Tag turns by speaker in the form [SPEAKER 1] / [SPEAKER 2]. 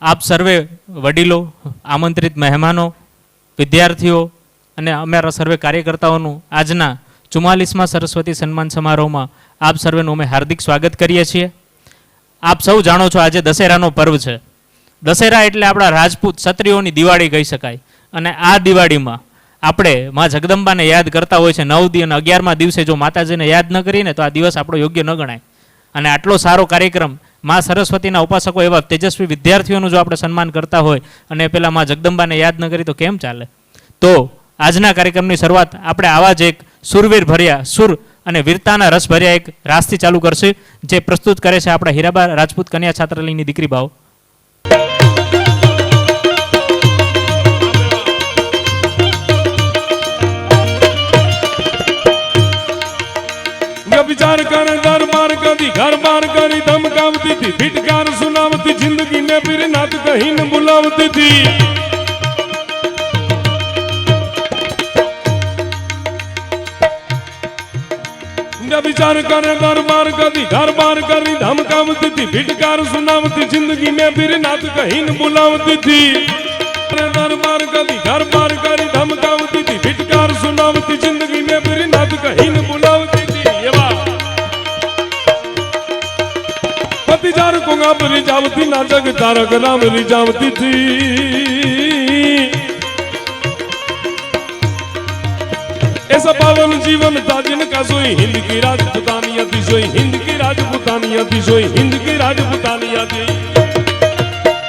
[SPEAKER 1] આપ સર્વે વડીલો, આમંત્રિત મહેમાનો, વિદ્યાર્થીઓ અને અમારા સર્વે કાર્યકર્તાઓનું આજના 44મા સરસ્વતી સન્માન સમારોહમાં આપ સર્વેનું અમે હાર્દિક સ્વાગત કરીએ છીએ. આપ સૌ જાણો છો આજે દશેરાનો પર્વ છે. દશેરા એટલે આપણા રાજપૂત ક્ષત્રિયોની દિવાળી કહી શકાય. અને આ દિવાળીમાં આપણે માં જગદંબાને યાદ કરતા હોય છે. 9 દી અને 11મા દિવસે જો માતાજીને યાદ ન કરીને તો આ દિવસ આપણો યોગ્ય ન ગણાય. અને આટલો સારો કાર્યક્રમ માં સરસ્વતીના ઉપાસકો એવા તેજસ્વી વિદ્યાર્થીઓનું જો આપણે સન્માન કરતા હોય અને પેલા માં જગદંબાને યાદ ન કરી તો કેમ ચાલે? તો આજના કાર્યક્રમની શરૂઆત આપણે આવા જ એક સુરવીર ભર્યા સુર અને વીરતાના રસ ભર્યા એક રાસથી ચાલુ કરશે, જે પ્રસ્તુત કરે છે આપણા હીરાબા રાજપૂત કન્યા છાત્રાલયની દીકરી ભાવ.
[SPEAKER 2] विचार कर दरबार कदी घर बार करी धमकावती थी, फिटकार सुनावती जिंदगी ने फिर नाथ कहीं न बुलावती थी. विचार कर दरबार कदी घर बार करी धमकावती थी, फिटकार सुनावती जिंदगी ने फिर नाथ कहीं न बुलावती थी. दरबार कदी घर बार करी धमकावती थी, फिटकार सुनावती जिंदगी ने फिर नाथ कहीं न बुलावती थी. जार को रिजावती ना जग तारक राम रिजावती थी. ऐसा पावन जीवन था जिनका सोई हिंद की राजपुतानिया थी, सोई हिंद की राजपुतानिया थी, सोई हिंद की राजपुतानिया थी.